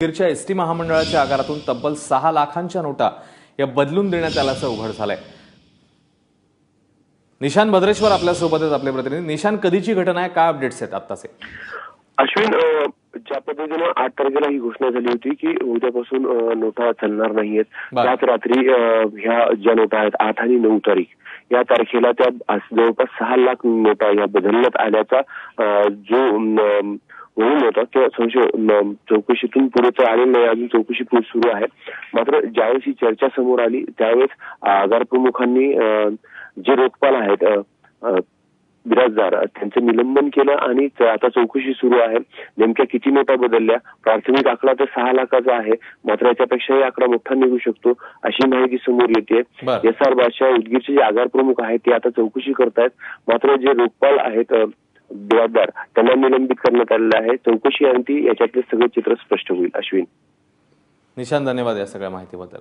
गिरच्या ST महामंडळाच्या आगारातून तब्बल 6 लाखांच्या नोटा या बदलून देण्यात आल्याचं उघड झालंय। निशान भद्रेश्वर आपल्या सोबत आहेत आपले प्रतिनिधी। निशान, कधीची घटना आहे, काय अपडेट्स आहेत आत्ताचे? अश्विन, ज्या पद्धतीने 8 तारखेला ही घोषणा झाली होती की उद्यापासून नोटा चालणार नाहीयेत, त्याच रात्री ह्या ज्या नोटा आहेत 8 आणि 9 तारीख या तारखेला त्या जवळपास 6 लाख नोटा या बदलण्यात आल्याचा जो होऊन होता किंवा चौकशीतून पुढे आलेलं नाही, अजून चौकशी सुरू आहे। मात्र ज्यावेळेस ही चर्चा समोर आली त्यावेळेस आगार प्रमुखांनी जे लोकपाल आहेत बिराजदार त्यांचं निलंबन केलं आणि आता चौकशी सुरू आहे। नेमक्या किती नोटा बदलल्या, प्राथमिक आकडा तर 6 लाखाचा आहे, मात्र याच्यापेक्षाही आकडा मोठा निघू शकतो अशी माहिती समोर येते। एस.आर. बादशाह उदगीरचे जे आगार प्रमुख आहेत ते आता चौकशी करतायत, मात्र जे लोकपाल आहेत बिराजदार त्यांना निलंबित करण्यात आलेलं आहे। चौकशी अंती याच्यातले सगळे चित्र स्पष्ट होईल। अश्विन, निशान, धन्यवाद या सगळ्या माहितीबद्दल।